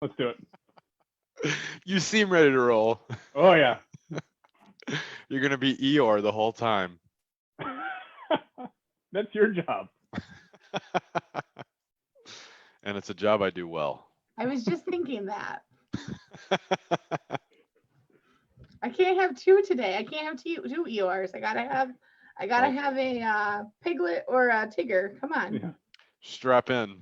Let's do it. You seem ready to roll. Oh, yeah. You're going to be Eeyore the whole time. That's your job. And it's a job I do well. I was just thinking that. I can't have two today. I can't have two Eeyores. I gotta have a Piglet or a Tigger. Come on. Yeah. Strap in.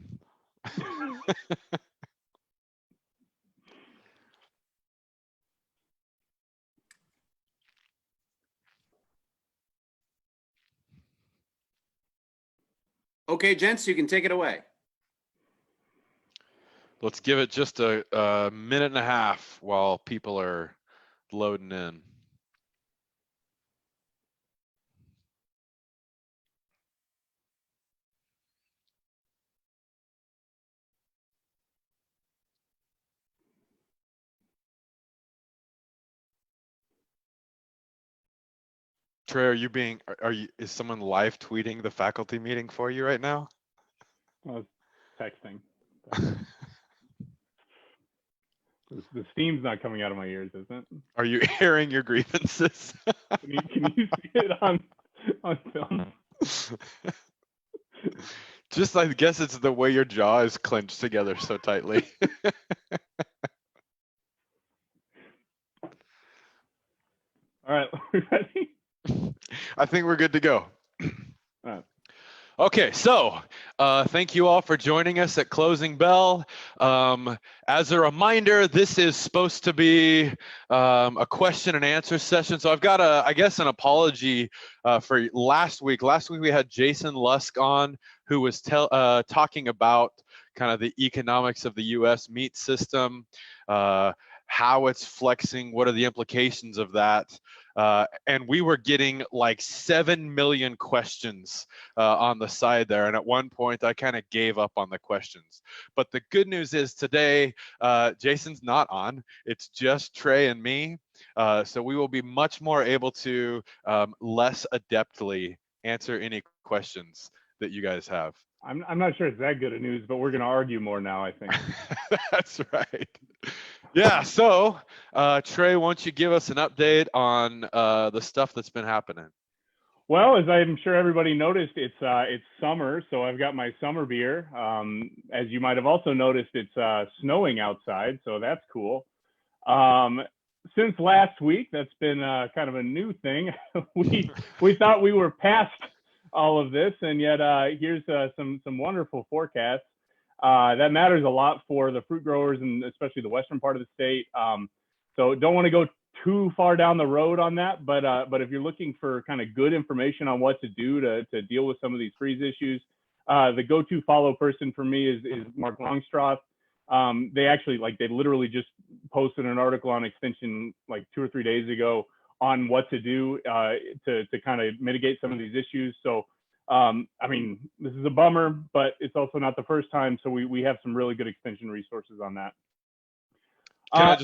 Okay, gents, you can take it away. Let's give it just a minute and a half while people are loading in. Trey, is someone live tweeting the faculty meeting for you right now? I was texting. The steam's not coming out of my ears, isn't it? Are you airing your grievances? Can you see it on film? Just, I guess it's the way your jaw is clenched together so tightly. All right, we ready? I think we're good to go. All right. Okay, so thank you all for joining us at Closing Bell. As a reminder, this is supposed to be a question and answer session. So I've got I guess an apology for last week. Last week we had Jason Lusk on, who was talking about kind of the economics of the U.S. meat system, how it's flexing, what are the implications of that. And we were getting like 7 million questions on the side there. And at one point, I kind of gave up on the questions. But the good news is today, Jason's not on. It's just Trey and me. So we will be much more able to less adeptly answer any questions that you guys have. I'm not sure it's that good of news, but we're going to argue more now, I think. That's right. Yeah, so Trey, why don't you give us an update on the stuff that's been happening? Well, as I'm sure everybody noticed, it's summer, so I've got my summer beer. As you might have also noticed, it's snowing outside, so that's cool. Since last week, that's been kind of a new thing. we thought we were past all of this, and yet here's some wonderful forecasts. That matters a lot for the fruit growers and especially the western part of the state. So don't want to go too far down the road on that, but if you're looking for kind of good information on what to do to deal with some of these freeze issues, the go-to follow person for me is Mark Longstrauth. They literally just posted an article on Extension like 2 or 3 days ago on what to do to kind of mitigate some of these issues. So I mean, this is a bummer, but it's also not the first time. So we have some really good extension resources on that. Can I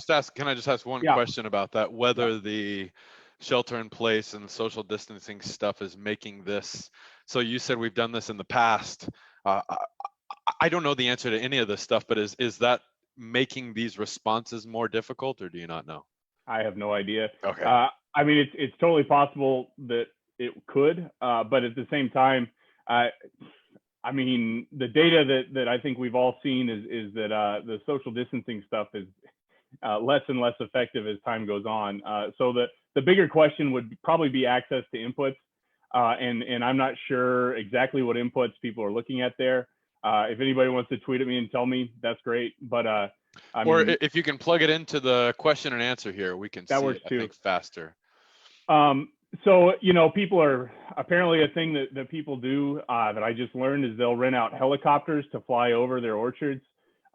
just ask one question about that? Whether the shelter in place and social distancing stuff is making this. So you said we've done this in the past. I don't know the answer to any of this stuff, but is that making these responses more difficult, or do you not know? I have no idea. Okay. I mean, it's totally possible that it could, but at the same time, I mean, the data that I think we've all seen is that the social distancing stuff is less and less effective as time goes on. So the bigger question would probably be access to inputs, and I'm not sure exactly what inputs people are looking at there. If anybody wants to tweet at me and tell me, that's great. But or if you can plug it into the question and answer here, we can see it, I think, faster. So, you know, people are apparently a thing that people do that I just learned is they'll rent out helicopters to fly over their orchards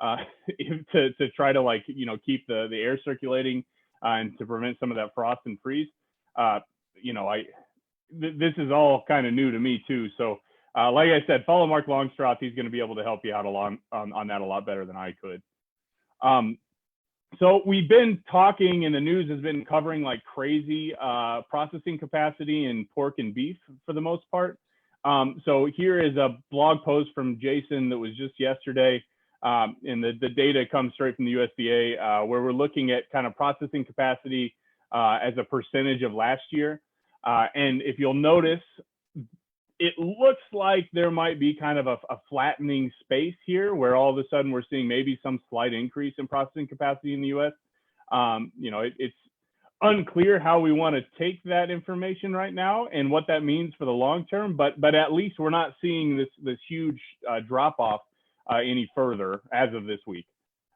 to try to, like, you know, keep the air circulating and to prevent some of that frost and freeze. You know, this is all kind of new to me too. So like I said, follow Mark Longstrauth. He's going to be able to help you out on that a lot better than I could. So we've been talking, and the news has been covering like crazy processing capacity in pork and beef for the most part. So here is a blog post from Jason that was just yesterday. And the data comes straight from the USDA, where we're looking at kind of processing capacity as a percentage of last year. And if you'll notice, it looks like there might be kind of a flattening space here, where all of a sudden we're seeing maybe some slight increase in processing capacity in the U.S. It's unclear how we want to take that information right now and what that means for the long term, but at least we're not seeing this huge drop off any further as of this week.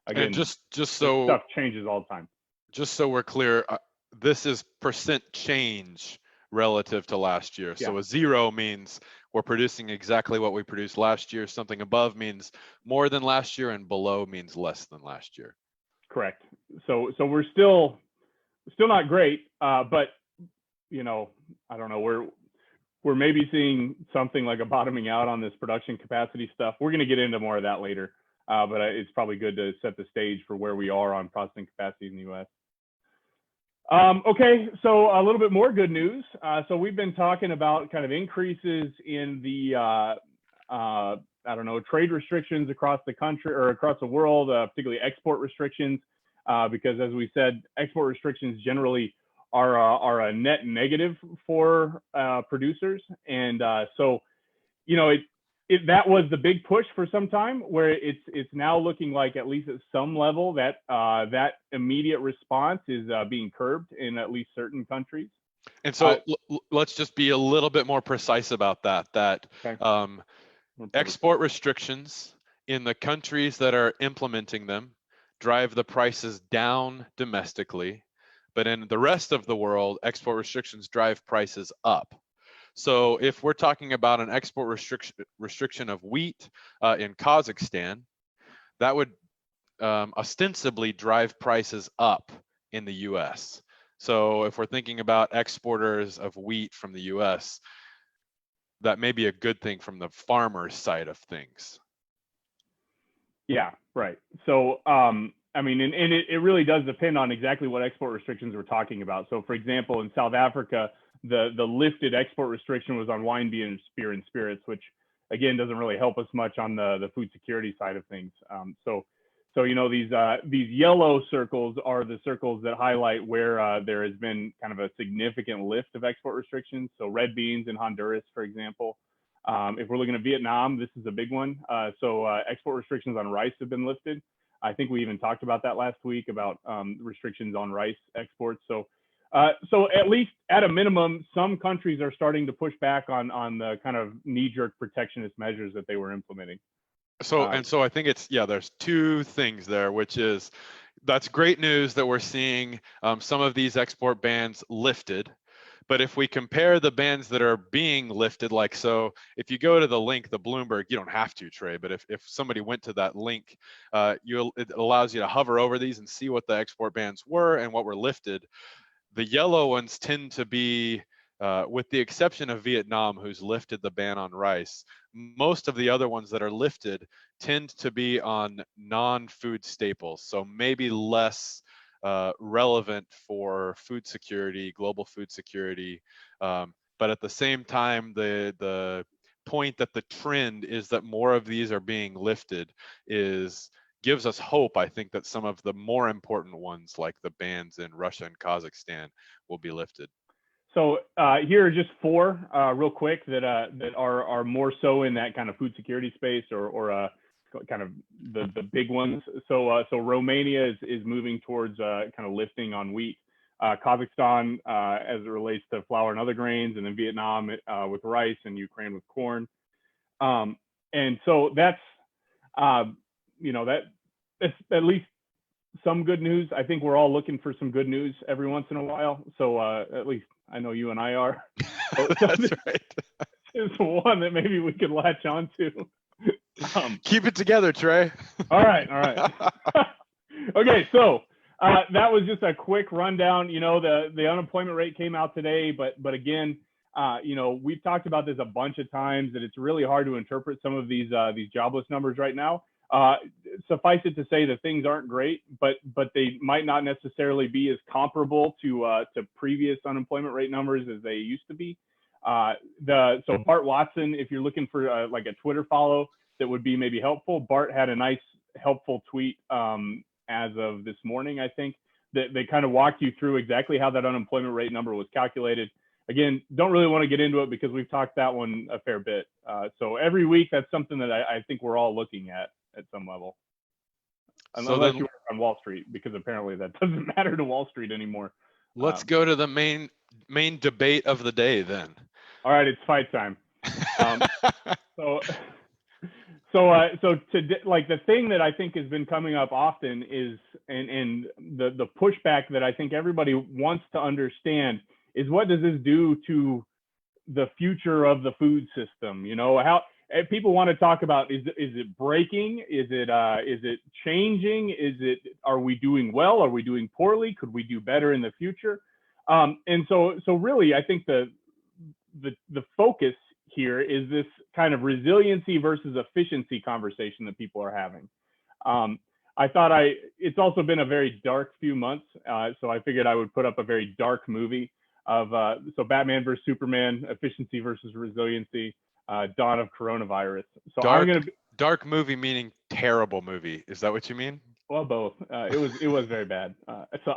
Again, and just so stuff changes all the time. Just so we're clear, this is percent change relative to last year. So a 0 means we're producing exactly what we produced last year. Something above means more than last year, and below means less than last year. Correct. So we're still not great, but I don't know. We're maybe seeing something like a bottoming out on this production capacity stuff. We're going to get into more of that later, but it's probably good to set the stage for where we are on processing capacity in the U.S. Okay, so a little bit more good news. So we've been talking about kind of increases in the trade restrictions across the country or across the world, particularly export restrictions, because as we said, export restrictions generally are a net negative for producers, and so that was the big push for some time, where it's now looking like, at least at some level, that that immediate response is being curbed in at least certain countries. And so let's just be a little bit more precise about that. Okay. Export restrictions in the countries that are implementing them drive the prices down domestically, but in the rest of the world, export restrictions drive prices up. So if we're talking about an export restriction of wheat in Kazakhstan, that would ostensibly drive prices up in the US. So if we're thinking about exporters of wheat from the US, that may be a good thing from the farmer's side of things. Yeah, right. So, it really does depend on exactly what export restrictions we're talking about. So, for example, in South Africa, the lifted export restriction was on wine, beer, and spirits, which again doesn't really help us much on the food security side of things. So these yellow circles are the circles that highlight where there has been kind of a significant lift of export restrictions. So red beans in Honduras, for example. If we're looking at Vietnam, this is a big one. So export restrictions on rice have been lifted. I think we even talked about that last week, about restrictions on rice exports. So at least at a minimum, some countries are starting to push back on the kind of knee-jerk protectionist measures that they were implementing. So I think there's two things there, which is that's great news that we're seeing some of these export bans lifted. But if we compare the bans that are being lifted, like, so if you go to the link, the Bloomberg, you don't have to, Trey, but if somebody went to that link, it allows you to hover over these and see what the export bans were and what were lifted. The yellow ones tend to be, with the exception of Vietnam, who's lifted the ban on rice, most of the other ones that are lifted tend to be on non-food staples, so maybe less relevant for food security, global food security. But at the same time, the point that the trend is that more of these are being lifted gives us hope, I think, that some of the more important ones, like the bans in Russia and Kazakhstan, will be lifted. So here are just four real quick that are more so in that kind of food security space, or kind of the big ones. So Romania is moving towards kind of lifting on wheat. Kazakhstan as it relates to flour and other grains, and then Vietnam with rice, and Ukraine with corn. And so that's that's at least some good news. I think we're all looking for some good news every once in a while. So at least I know you and I are. That's right. Is one that maybe we could latch on to. Keep it together, Trey. All right. Okay, so that was just a quick rundown. The unemployment rate came out today, but again, we've talked about this a bunch of times, that it's really hard to interpret some of these jobless numbers right now. Suffice it to say that things aren't great, but they might not necessarily be as comparable to previous unemployment rate numbers as they used to be. So Bart Watson, if you're looking for like a Twitter follow that would be maybe helpful, Bart had a nice helpful tweet as of this morning, I think, that they kind of walked you through exactly how that unemployment rate number was calculated. Again, don't really want to get into it because we've talked that one a fair bit. So every week, that's something that I think we're all looking at some level. Unless you work on Wall Street, because apparently that doesn't matter to Wall Street anymore. Let's go to the main debate of the day then. All right, it's fight time. So like the thing that I think has been coming up often is, and the pushback that I think everybody wants to understand is, what does this do to the future of the food system? You know, how people want to talk about, is it breaking? Is it changing? Are we doing well? Are we doing poorly? Could we do better in the future? And so really, I think the focus here is this kind of resiliency versus efficiency conversation that people are having. I thought it's also been a very dark few months, so I figured I would put up a very dark movie of so Batman versus Superman, efficiency versus resiliency, dawn of coronavirus. So dark movie meaning terrible movie. Is that what you mean? Well, both. It was very bad. So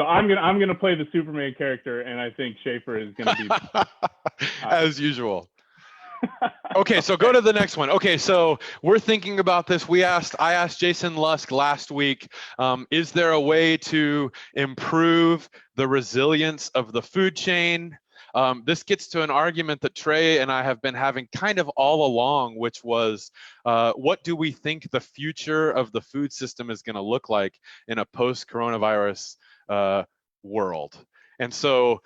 I'm gonna play the Superman character, and I think Schaefer is gonna be as usual. Okay, so go to the next one. Okay, so we're thinking about this. I asked Jason Lusk last week, is there a way to improve the resilience of the food chain? This gets to an argument that Trey and I have been having kind of all along, which was, what do we think the future of the food system is going to look like in a post-coronavirus world? And so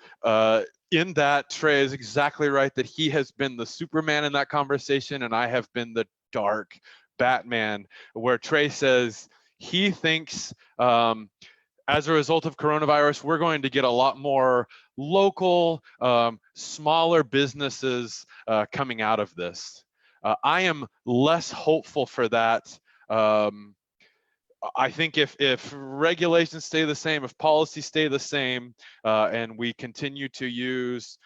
in that, Trey is exactly right that he has been the Superman in that conversation, and I have been the dark Batman, where Trey says he thinks as a result of coronavirus, we're going to get a lot more local, smaller businesses coming out of this. I am less hopeful for that. I think if regulations stay the same, if policies stay the same, and we continue to use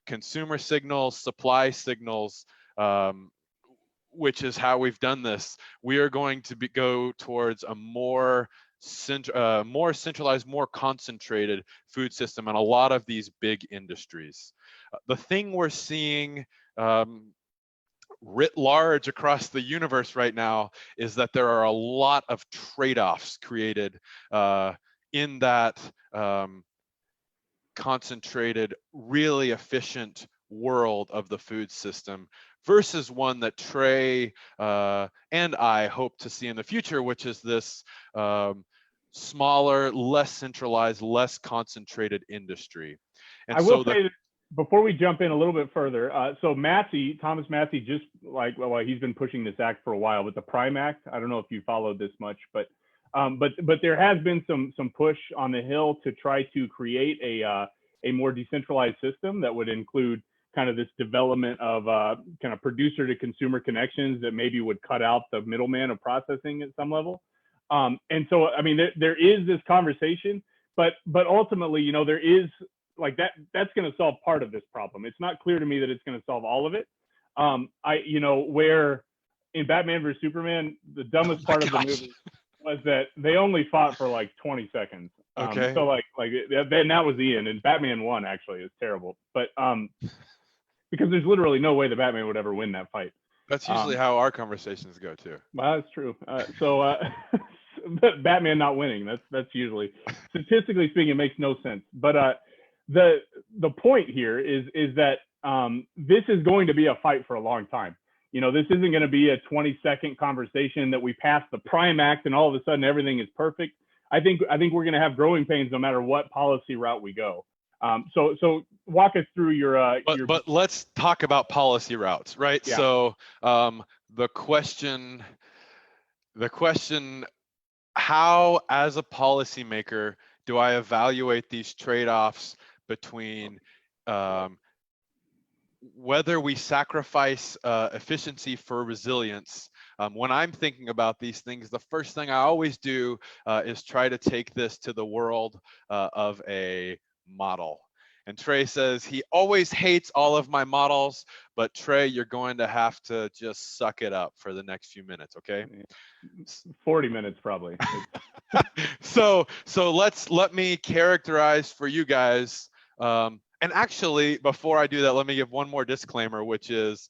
consumer signals, supply signals, which is how we've done this, we are going to go towards a more centralized, more concentrated food system in a lot of these big industries. The thing we're seeing writ large across the universe right now is that there are a lot of trade-offs created in that concentrated, really efficient world of the food system versus one that Trey and I hope to see in the future, which is this smaller, less centralized, less concentrated industry. And I will say, before we jump in a little bit further, so Thomas Massey, just he's been pushing this act for a while, but the Prime Act, I don't know if you followed this much, but there has been some push on the Hill to try to create a more decentralized system that would include kind of this development of kind of producer to consumer connections that maybe would cut out the middleman of processing at some level. And so, I mean, there is this conversation, but ultimately, you know, there is like that's going to solve part of this problem. It's not clear to me that it's going to solve all of it. Where in Batman vs Superman, the dumbest part of the movie was that they only fought for like 20 seconds. Okay. So then that was the end, and Batman won. Actually, it's terrible, but because there's literally no way the Batman would ever win that fight. That's usually how our conversations go too. Well, that's true. Batman not winning, that's usually, statistically speaking, it makes no sense. But the point here is that this is going to be a fight for a long time. You know, this isn't going to be a 20-second conversation that we pass the Prime Act and all of a sudden everything is perfect. I think we're going to have growing pains no matter what policy route we go. So walk us through your. But let's talk about policy routes, right? Yeah. So the question, how as a policymaker do I evaluate these trade-offs between whether we sacrifice efficiency for resilience? When I'm thinking about these things, the first thing I always do is try to take this to the world of a model. And Trey says he always hates all of my models, but Trey, you're going to have to just suck it up for the next few minutes, okay? 40 minutes probably. So let me characterize for you guys. And actually, before I do that, let me give one more disclaimer, which is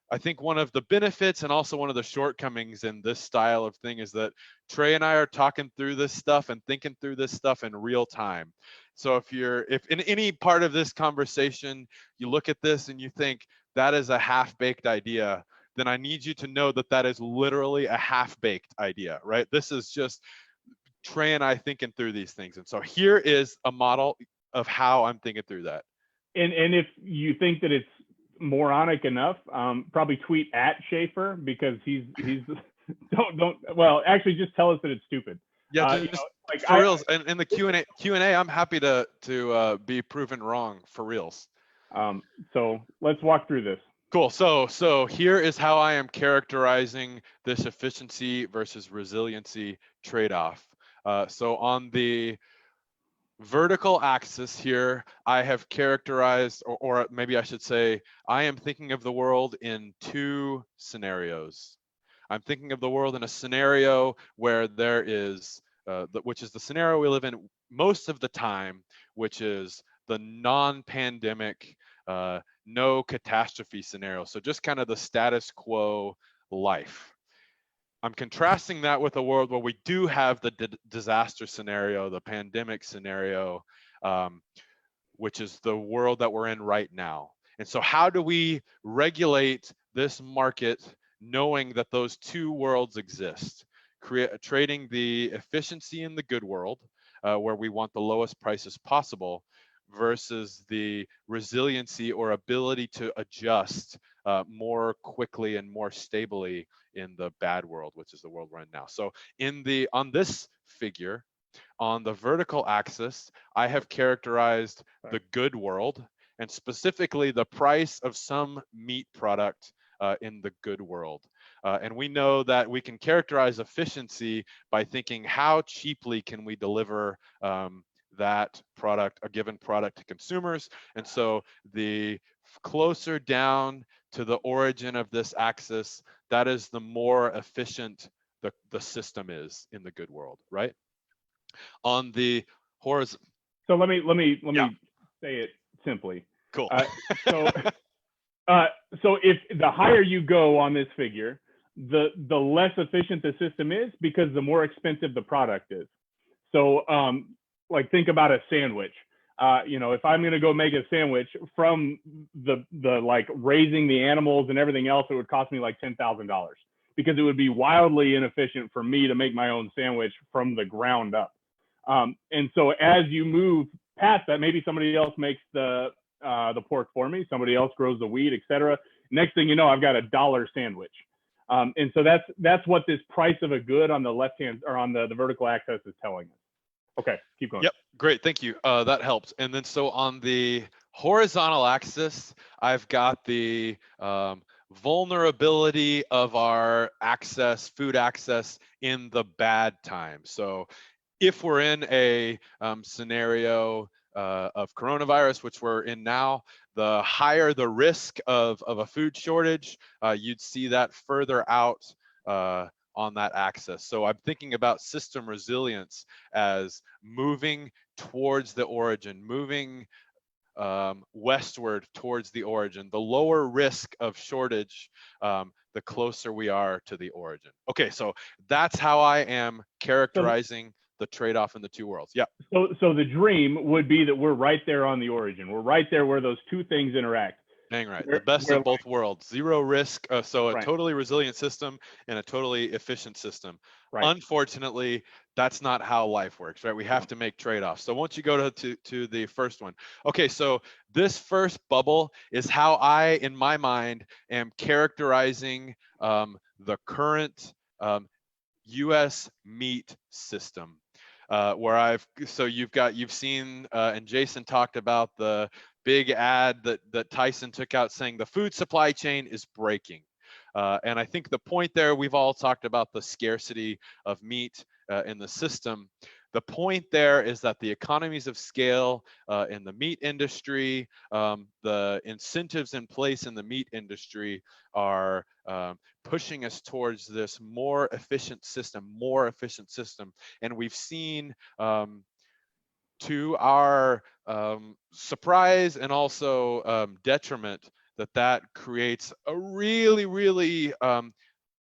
I think one of the benefits and also one of the shortcomings in this style of thing is that Trey and I are talking through this stuff and thinking through this stuff in real time. So if in any part of this conversation you look at this and you think that is a half-baked idea, then I need you to know that that is literally a half-baked idea, right? This is just Trey and I thinking through these things. And so here is a model of how I'm thinking through that. And if you think that it's moronic enough, probably tweet at Schaefer, because he's don't well, actually just tell us that it's stupid. Yeah, just like for reals. And in the Q&A, I'm happy to be proven wrong for reals. So let's walk through this. Cool. So here is how I am characterizing this efficiency versus resiliency trade-off. So on the vertical axis here, I have characterized, or maybe I should say, I am thinking of the world in two scenarios. I'm thinking of the world in a scenario where there is, which is the scenario we live in most of the time, which is the non-pandemic, no catastrophe scenario. So just kind of the status quo life. I'm contrasting that with a world where we do have the disaster scenario, the pandemic scenario, which is the world that we're in right now. And so how do we regulate this market knowing that those two worlds exist? Trading the efficiency in the good world, where we want the lowest prices possible, versus the resiliency or ability to adjust more quickly and more stably in the bad world, which is the world we're in now. So on this figure, on the vertical axis, I have characterized the good world, and specifically the price of some meat product in the good world. And we know that we can characterize efficiency by thinking how cheaply can we deliver that product, a given product, to consumers. And so the closer down to the origin of this axis, that is the more efficient the system is in the good world, right? On the horizontal. So let me say it simply. Cool. So if the higher you go on this figure, the less efficient the system is, because the more expensive the product is. So like, think about a sandwich. If I'm going to go make a sandwich, from the like raising the animals and everything else, it would cost me like $10,000, because it would be wildly inefficient for me to make my own sandwich from the ground up. And so as you move past that, maybe somebody else makes the pork for me, somebody else grows the wheat, etc. Next thing you know, I've got $1 sandwich. And so that's what this price of a good on the left hand, or on the vertical axis, is telling us. Okay, keep going. Yep, great, thank you. That helps. And then so on the horizontal axis, I've got the vulnerability of our food access in the bad times. So if we're in a scenario of coronavirus, which we're in now, the higher the risk of a food shortage, you'd see that further out on that axis. So I'm thinking about system resilience as moving towards the origin, moving westward towards the origin. The lower risk of shortage, the closer we are to the origin. Okay, so that's how I am characterizing the trade-off in the two worlds. Yeah. So the dream would be that we're right there on the origin. We're right there where those two things interact. Dang right. The best of both worlds. Zero risk. So a totally resilient system and a totally efficient system. Right. Unfortunately, that's not how life works, right? We have to make trade-offs. So once you go to the first one. Okay, so this first bubble is how I, in my mind, am characterizing the current U.S. meat system. Where you've seen and Jason talked about the big ad that Tyson took out saying the food supply chain is breaking. And I think the point there, we've all talked about the scarcity of meat in the system. the point there is that the economies of scale in the meat industry, the incentives in place in the meat industry are pushing us towards this more efficient system, And we've seen, to our surprise and also detriment, that creates a really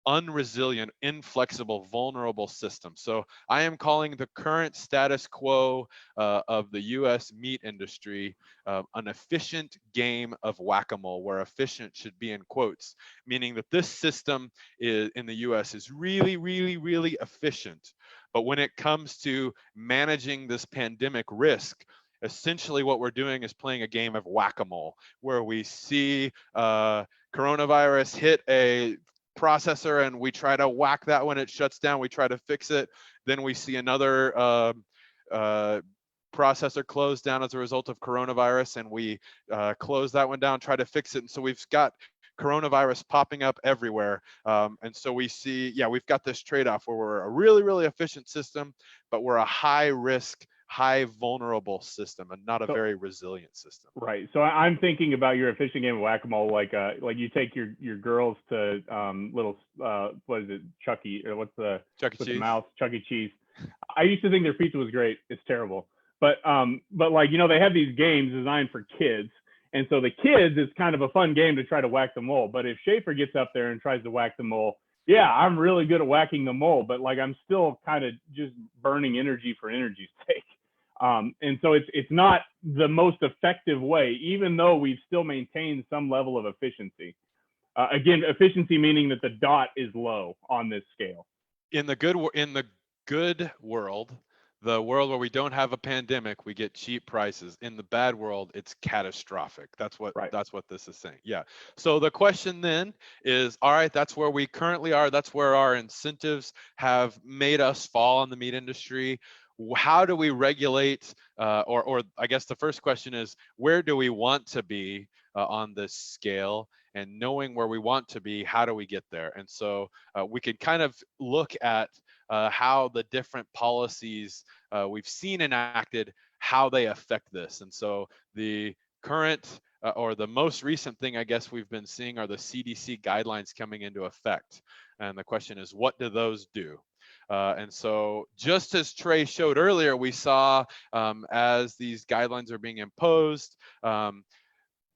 unresilient, inflexible, vulnerable system. So I am calling the current status quo of the US meat industry an efficient game of whack-a-mole, where efficient should be in quotes, meaning that this system in the US is really efficient. But when it comes to managing this pandemic risk, essentially what we're doing is playing a game of whack-a-mole, where we see coronavirus hit a processor and we try to whack that when it shuts down, we try to fix it. Then we see another processor close down as a result of coronavirus, and we close that one down, try to fix it. And so we've got coronavirus popping up everywhere. And so we see, we've got this trade-off where we're a really efficient system, but we're a high risk, high vulnerable system, and not a very resilient system. Right. So I'm thinking about your efficient game of whack-a-mole, like you take your girls to little what is it, Chucky, or what's the Chuck E. with Cheese? the mouse, Chuck E. Cheese. I used to think their pizza was great. It's terrible. But like, they have these games designed for kids. And so the kids, it's kind of a fun game to try to whack the mole. But if Schaefer gets up there and tries to whack the mole, yeah, I'm really good at whacking the mole, but like I'm still kind of just burning energy for energy's sake. And so it's not the most effective way, even though we've still maintained some level of efficiency. Again, efficiency meaning that the dot is low on this scale. In the good world, the world where we don't have a pandemic, we get cheap prices. In the bad world, it's catastrophic. That's what this is saying. Yeah. So the question then is, all right, that's where we currently are. That's where our incentives have made us fall in the meat industry. How do we regulate, or I guess the first question is, where do we want to be on this scale? And knowing where we want to be, how do we get there? And so we could kind of look at how the different policies we've seen enacted, how they affect this. And so the current or the most recent thing I guess we've been seeing are the CDC guidelines coming into effect. And the question is, what do those do? And so just as Trey showed earlier, we saw as these guidelines are being imposed,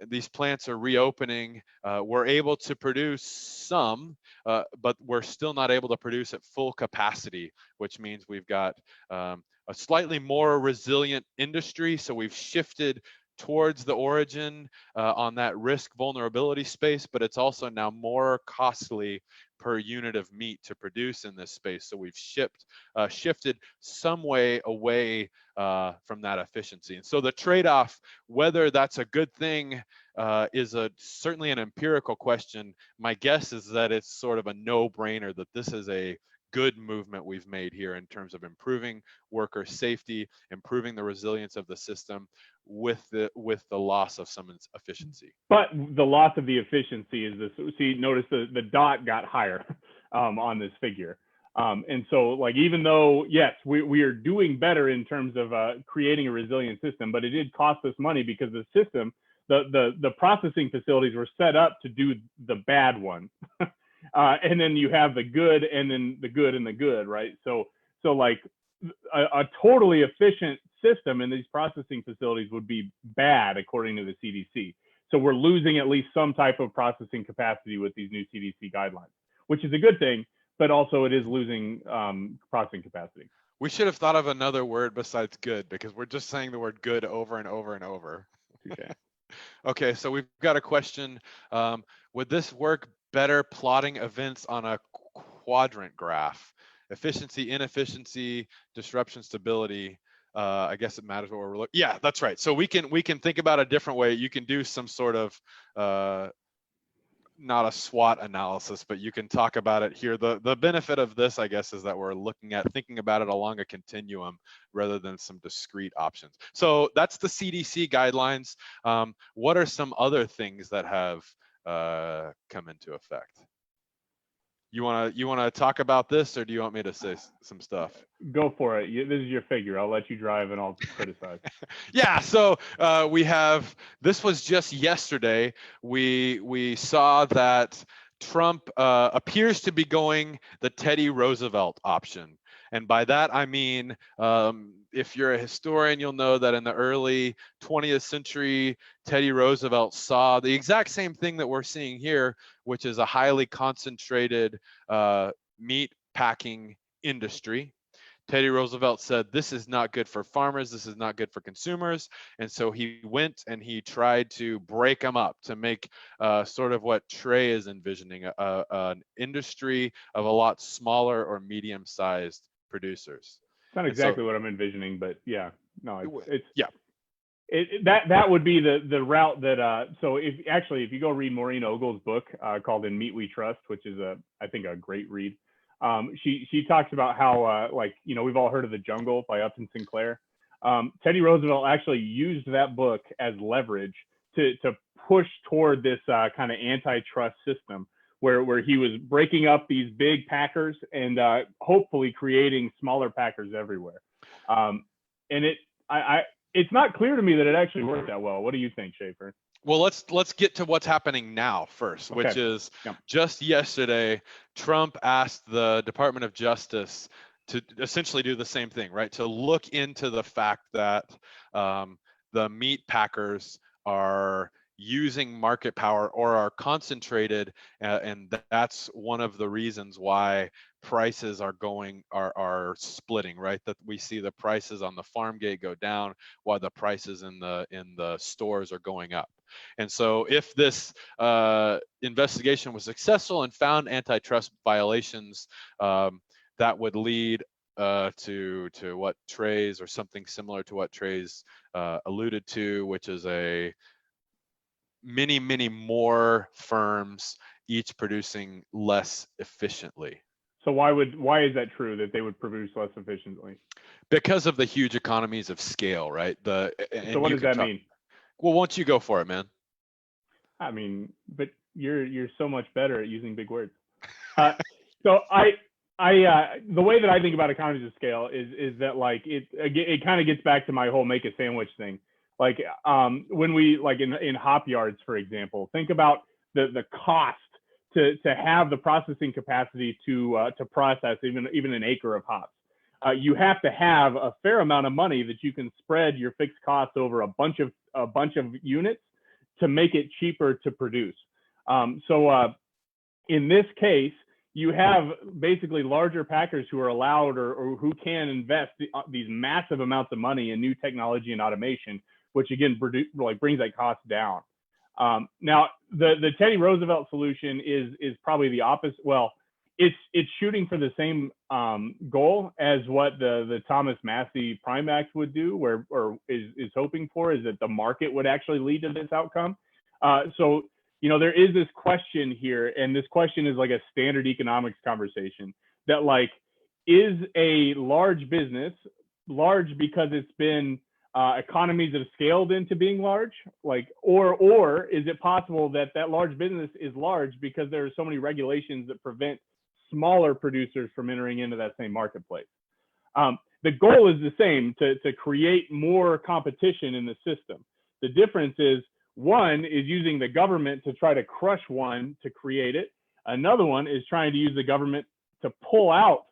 these plants are reopening. We're able to produce some, but we're still not able to produce at full capacity, which means we've got a slightly more resilient industry. So we've shifted towards the origin on that risk vulnerability space, but it's also now more costly per unit of meat to produce in this space. So we've shifted some way away from that efficiency. And so the trade-off, whether that's a good thing, is certainly an empirical question. My guess is that it's sort of a no-brainer that this is a good movement we've made here in terms of improving worker safety, improving the resilience of the system with the loss of some efficiency. But the loss of the efficiency is this. See, notice the dot got higher on this figure. And so like, even though, yes, we are doing better in terms of creating a resilient system, but it did cost us money because the system, the processing facilities were set up to do the bad one. And then you have the good, and then the good and the good, right? So like a totally efficient system in these processing facilities would be bad according to the CDC. So we're losing at least some type of processing capacity with these new CDC guidelines, which is a good thing, but also it is losing processing capacity. We should have thought of another word besides good, because we're just saying the word good over and over and over. Okay. Okay, so we've got a question. Would this work better plotting events on a quadrant graph? Efficiency, inefficiency, disruption, stability. I guess it matters what we're looking. Yeah, that's right. So we can think about a different way. You can do some sort of not a SWOT analysis, but you can talk about it here. The benefit of this, I guess, is that we're thinking about it along a continuum rather than some discrete options. So that's the CDC guidelines. What are some other things that have come into effect? You wanna talk about this, or do you want me to say some stuff? Go for it. This is your figure. I'll let you drive and I'll criticize. Yeah. So this was just yesterday. We saw that Trump appears to be going the Teddy Roosevelt option. And by that, I mean, if you're a historian, you'll know that in the early 20th century, Teddy Roosevelt saw the exact same thing that we're seeing here, which is a highly concentrated meat packing industry. Teddy Roosevelt said, this is not good for farmers, this is not good for consumers. And so he went and he tried to break them up to make sort of what Trey is envisioning, an industry of a lot smaller or medium-sized producers. It's not exactly what I'm envisioning, but yeah, no, it's yeah. That would be the route that so if you go read Maureen Ogle's book called In Meat We Trust, which is I think a great read. She talks about how we've all heard of The Jungle by Upton Sinclair. Teddy Roosevelt actually used that book as leverage to push toward this kind of antitrust system where he was breaking up these big packers and hopefully creating smaller packers everywhere. And it's not clear to me that it actually worked that well. What do you think, Schaefer? Well, let's get to what's happening now first, which is just yesterday, Trump asked the Department of Justice to essentially do the same thing, right? To look into the fact that the meat packers are using market power or are concentrated, and that's one of the reasons why prices are splitting, right? That we see the prices on the farm gate go down while the prices in the stores are going up. And so if this investigation was successful and found antitrust violations, that would lead to what Trey's, or something similar to what Trey's alluded to, which is a many more firms, each producing less efficiently. So why is that true, that they would produce less efficiently? Because of the huge economies of scale, right? So what does that mean? Well, why don't you go for it, man? I mean, but you're so much better at using big words. So the way that I think about economies of scale is that like it kind of gets back to my whole make a sandwich thing. Like when we like in hop yards, for example, think about the cost to have the processing capacity to process even an acre of hops. You have to have a fair amount of money that you can spread your fixed costs over a bunch of units to make it cheaper to produce. So in this case, you have basically larger packers who are allowed or who can invest these massive amounts of money in new technology and automation, which again brings that cost down. Now, the Teddy Roosevelt solution is probably the opposite. Well, it's shooting for the same goal as what the Thomas Massey Prime Act would do, or is hoping for, is that the market would actually lead to this outcome. So there is this question here, and this question is like a standard economics conversation, that like, is a large business large because it's been economies that have scaled into being large, like, or is it possible that large business is large because there are so many regulations that prevent smaller producers from entering into that same marketplace? The goal is the same, to create more competition in the system. The difference is, one is using the government to try to crush one to create it. Another one is trying to use the government to pull out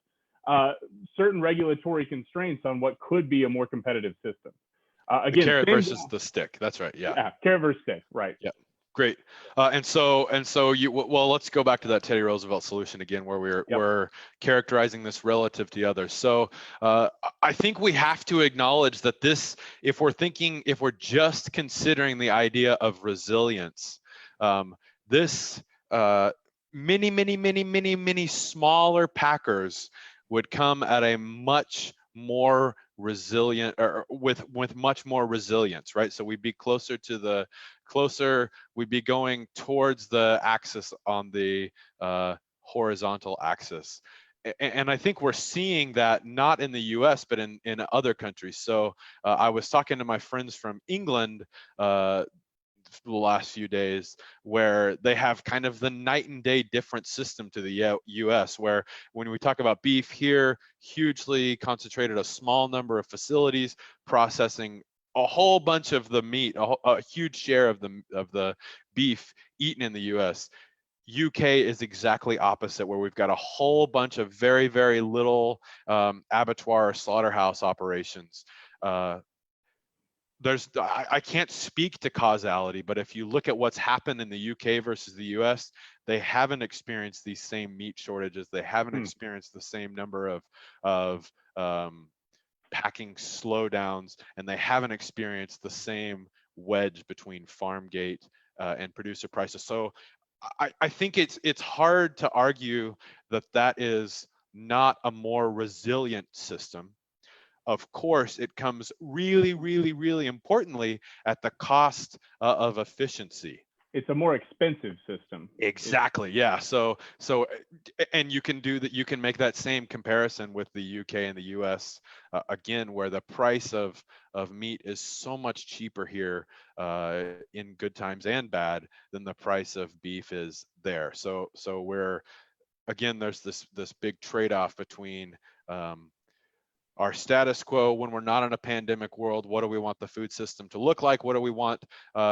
certain regulatory constraints on what could be a more competitive system. Again, the carrot versus the stick. That's right. Yeah. Carrot versus stick. Right. Yeah. Great. And so let's go back to that Teddy Roosevelt solution again, where we're characterizing this relative to the others. So I think we have to acknowledge that this, if we're just considering the idea of resilience, this many smaller packers would come at a much more resilient, or with much more resilience, right? So we'd be we'd be going towards the axis on the horizontal axis. And I think we're seeing that not in the US, but in other countries. So I was talking to my friends from England the last few days, where they have kind of the night and day different system to the US, where when we talk about beef here, hugely concentrated, a small number of facilities processing a whole bunch of the meat, a huge share of the beef eaten in the US. UK is exactly opposite, where we've got a whole bunch of very, very little abattoir or slaughterhouse operations. I can't speak to causality, but if you look at what's happened in the UK versus the US, they haven't experienced these same meat shortages. They haven't experienced the same number of packing slowdowns, and they haven't experienced the same wedge between farm gate and producer prices. So I think it's hard to argue that is not a more resilient system. Of course, it comes really, really, really importantly at the cost of efficiency. It's a more expensive system. Exactly. Yeah. So and you can do that. You can make that same comparison with the UK and the US, again, where the price of meat is so much cheaper here in good times and bad than the price of beef is there. So we're, again, there's this big trade-off between our status quo when we're not in a pandemic world. What do we want the food system to look like? What do we want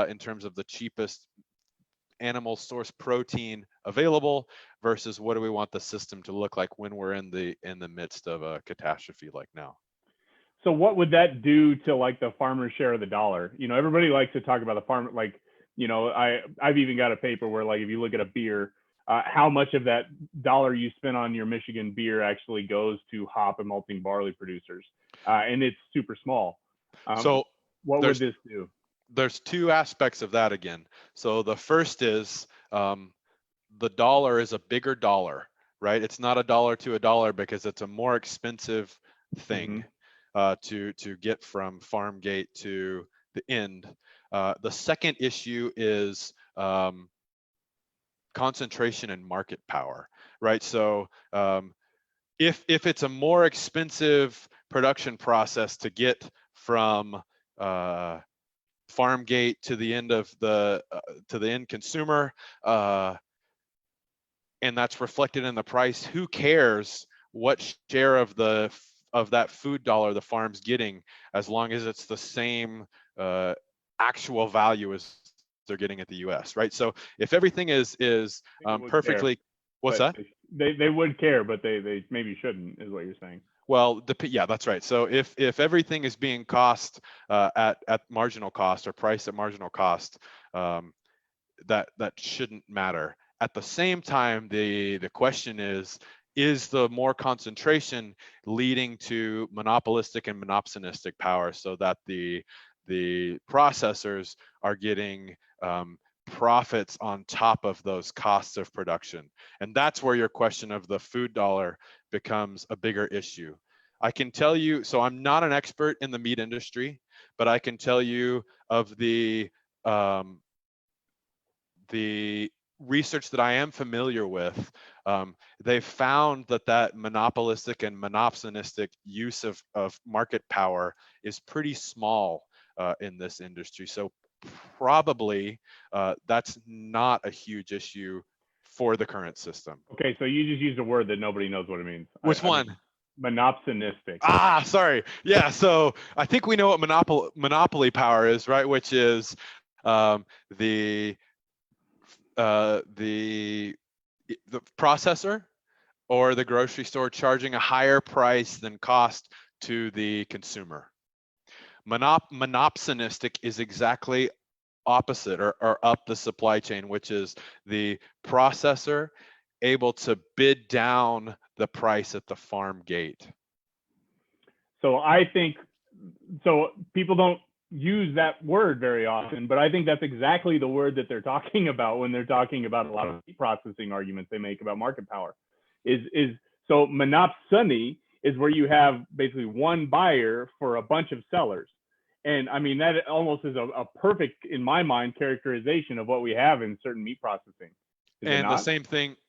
in terms of the cheapest animal source protein available, versus what do we want the system to look like when we're in the midst of a catastrophe like now? So what would that do to like the farmer's share of the dollar? You know, everybody likes to talk about the farmer, like, you know, I've even got a paper where, like, if you look at a beer, how much of that dollar you spend on your Michigan beer actually goes to hop and malting barley producers, and it's super small. So what would this do? There's two aspects of that again. So the first is the dollar is a bigger dollar, right? It's not a dollar to a dollar because it's a more expensive thing to get from farm gate to the end. The second issue is concentration and market power, right? So if it's a more expensive production process to get from farm gate to the end of to the end consumer, and that's reflected in the price, who cares what share of that food dollar the farm's getting, as long as it's the same actual value as they're getting at the US, right? So if everything is perfectly, what's that? They would care, but they maybe shouldn't, is what you're saying. Well, yeah, that's right. So if everything is being cost at marginal cost, or price at marginal cost, that shouldn't matter. At the same time, the question is the more concentration leading to monopolistic and monopsonistic power, so that the processors are getting profits on top of those costs of production? And that's where your question of the food dollar becomes a bigger issue. I can tell you, so I'm not an expert in the meat industry, but I can tell you of the research that I am familiar with, they've found that monopolistic and monopsonistic use of market power is pretty small in this industry. So probably that's not a huge issue for the current system. Okay, so you just used a word that nobody knows what it means. Which one? Monopsonistic. Sorry. Yeah, so I think we know what monopoly power is, right? Which is the processor or the grocery store charging a higher price than cost to the consumer. Monopsonistic is exactly opposite, or up the supply chain, which is the processor able to bid down the price at the farm gate. So I think, so people don't use that word very often, but I think that's exactly the word that they're talking about when they're talking about a lot of processing arguments they make about market power. So monopsony is where you have basically one buyer for a bunch of sellers. And I mean, that almost is a perfect, in my mind, characterization of what we have in certain meat processing. Is it And not?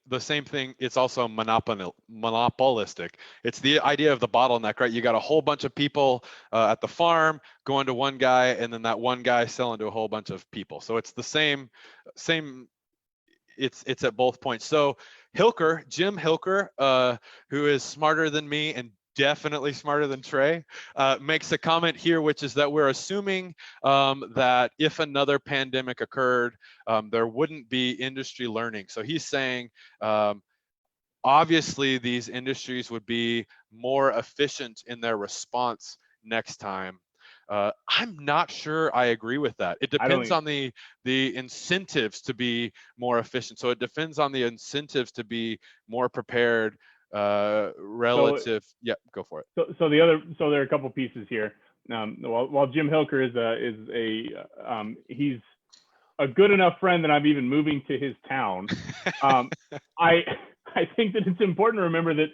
the same thing, it's also monopolistic. It's the idea of the bottleneck, right? You got a whole bunch of people at the farm going to one guy, and then that one guy selling to a whole bunch of people. So it's the same, it's at both points. So Jim Hilker, who is smarter than me and definitely smarter than Trey, makes a comment here, which is that we're assuming that if another pandemic occurred, there wouldn't be industry learning. So he's saying, obviously, these industries would be more efficient in their response next time. I'm not sure I agree with that. It I don't depends on the incentives to be more efficient. So it depends on the incentives to be more prepared relative. Yeah, go for it. So there are a couple pieces here. While Jim Hilker he's a good enough friend that I'm even moving to his town. I think that it's important to remember that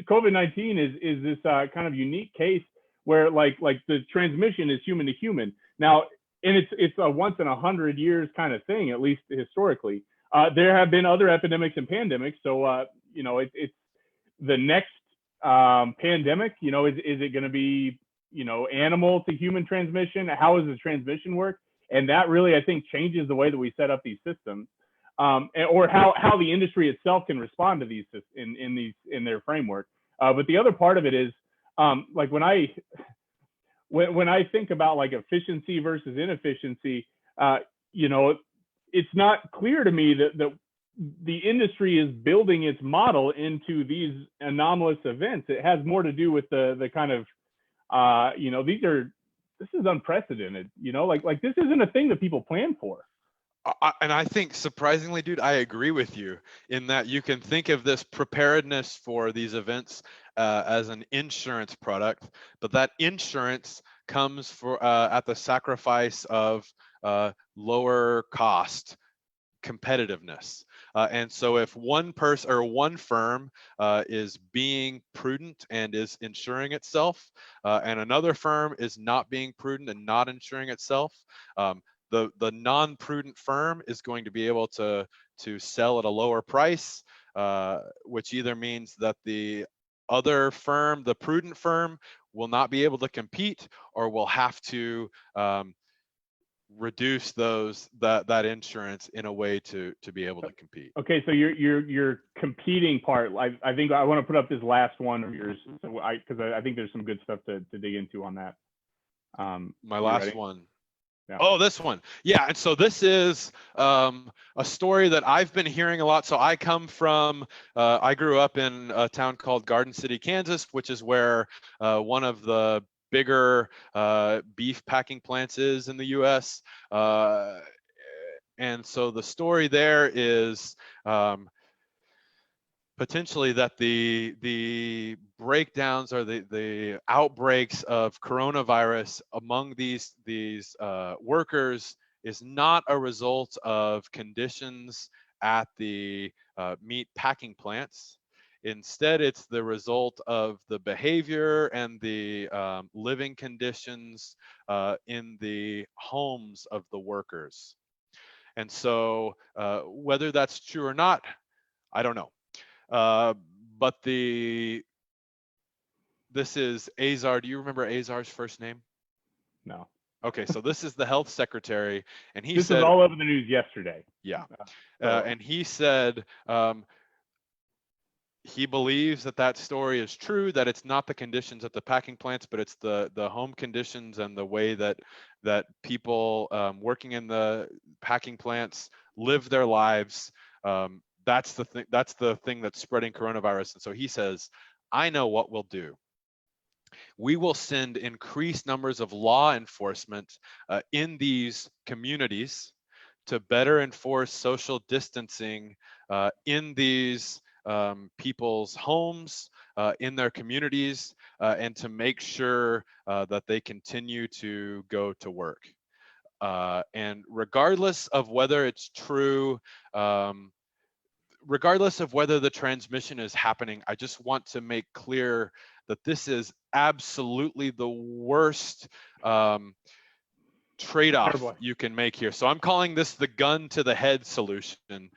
COVID-19 is this kind of unique case where like the transmission is human to human. Now, and it's a once in 100 years kind of thing, at least historically. There have been other epidemics and pandemics, so it's the next pandemic. Is it going to be animal to human transmission? How does the transmission work? And that really, I think, changes the way that we set up these systems, or how the industry itself can respond to these in their framework. But the other part of it is, like when I think about like efficiency versus inefficiency, it's not clear to me that the industry is building its model into these anomalous events. It has more to do with the kind of this is unprecedented, like this isn't a thing that people plan for. And I think surprisingly, dude, I agree with you in that you can think of this preparedness for these events as an insurance product, but that insurance comes at the sacrifice of lower cost competitiveness. And so if one person or one firm is being prudent and is insuring itself, and another firm is not being prudent and not insuring itself, the non-prudent firm is going to be able to sell at a lower price, which either means that the other firm, the prudent firm, will not be able to compete, or will have to reduce that insurance in a way to be able to compete. Okay, so your competing part, I think I want to put up this last one of yours, because I think there's some good stuff to dig into on that. My last one. Yeah. Oh, this one. Yeah, and so this is a story that I've been hearing a lot. So I come from, I grew up in a town called Garden City, Kansas, which is where one of the bigger beef packing plants is in the U.S. And so the story there is potentially that the breakdowns or the outbreaks of coronavirus among these workers is not a result of conditions at the meat packing plants. Instead, it's the result of the behavior and the living conditions in the homes of the workers. And so whether that's true or not, I don't know. But this is Azar. Do you remember Azar's first name? No. Okay, so this is the health secretary, and he this said, was all over the news yesterday. Yeah, and he said he believes that story is true, that it's not the conditions at the packing plants, but it's the home conditions and the way that people working in the packing plants live their lives. That's the thing that's spreading coronavirus. And so he says, I know what we'll do. We will send increased numbers of law enforcement in these communities to better enforce social distancing in these people's homes, in their communities, and to make sure that they continue to go to work. And regardless of whether it's true, regardless of whether the transmission is happening, I just want to make clear that this is absolutely the worst trade-off you can make here. So I'm calling this the gun to the head solution.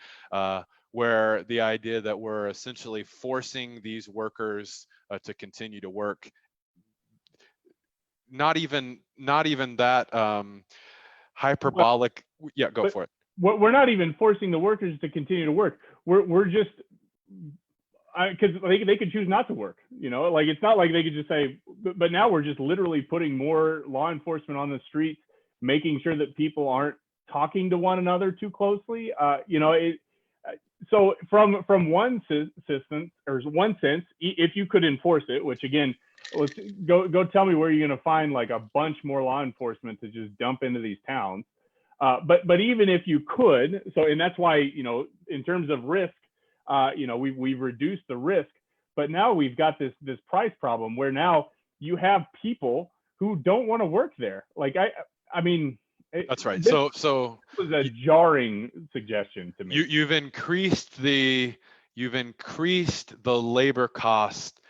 where the idea that we're essentially forcing these workers to continue to work. Not even that hyperbolic. Yeah, go for it. We're not even forcing the workers to continue to work. We're just, because they could choose not to work, like it's not like they could just say, but now we're just literally putting more law enforcement on the streets, making sure that people aren't talking to one another too closely. So from one sense, if you could enforce it, which again, let's go tell me where you're going to find like a bunch more law enforcement to just dump into these towns. But even if you could, and that's why, in terms of risk, we've reduced the risk, but now we've got this price problem where now you have people who don't want to work there. Like, I mean, that's right. So it was a jarring suggestion to me. You've increased the labor cost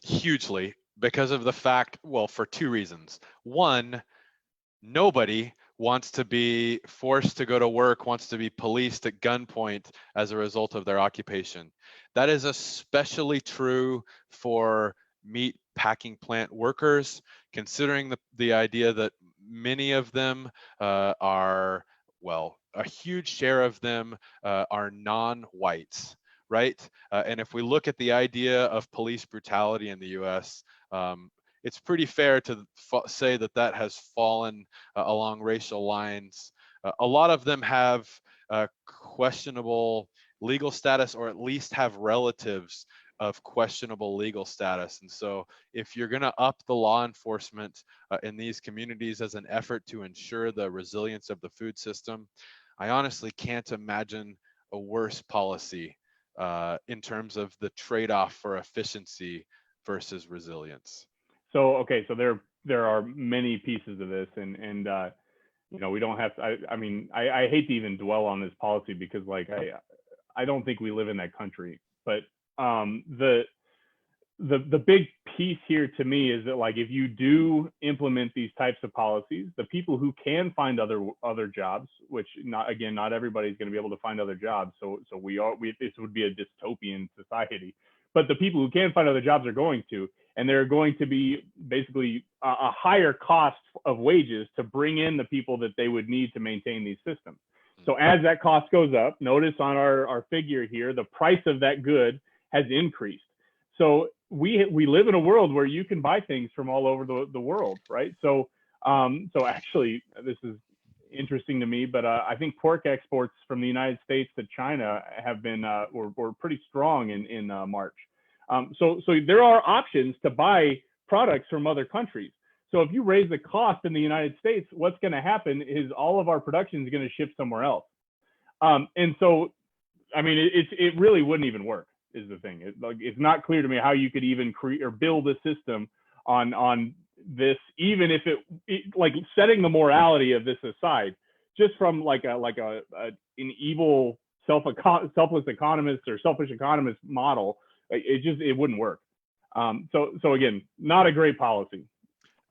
hugely because of the fact, well, for two reasons. One, nobody wants to be forced to go to work, wants to be policed at gunpoint as a result of their occupation. That is especially true for meat packing plant workers, considering the idea that many of them are, well, a huge share of them are non-whites, right? And if we look at the idea of police brutality in the US, it's pretty fair to say that has fallen along racial lines. A lot of them have questionable legal status, or at least have relatives of questionable legal status. And so if you're going to up the law enforcement in these communities as an effort to ensure the resilience of the food system, I honestly can't imagine a worse policy in terms of the trade-off for efficiency versus resilience. So, okay, so there are many pieces of this, and we don't have to, I hate to even dwell on this policy because like I don't think we live in that country, but the big piece here to me is that like if you do implement these types of policies, the people who can find other jobs, which not everybody's going to be able to find other jobs, so this would be a dystopian society, but the people who can find other jobs are going to, and they're going to be basically a higher cost of wages to bring in the people that they would need to maintain these systems. So as that cost goes up, notice on our figure here, the price of that good has increased. So we live in a world where you can buy things from all over the world, right? So actually, this is interesting to me, but I think pork exports from the United States to China have been were pretty strong in March. So there are options to buy products from other countries. So if you raise the cost in the United States, what's going to happen is all of our production is going to ship somewhere else. And so, I mean, it really wouldn't even work, is the thing. It's not clear to me how you could even create or build a system on this, even if it like setting the morality of this aside, just from like an evil selfless economist or selfish economist model. It wouldn't work. So again, not a great policy.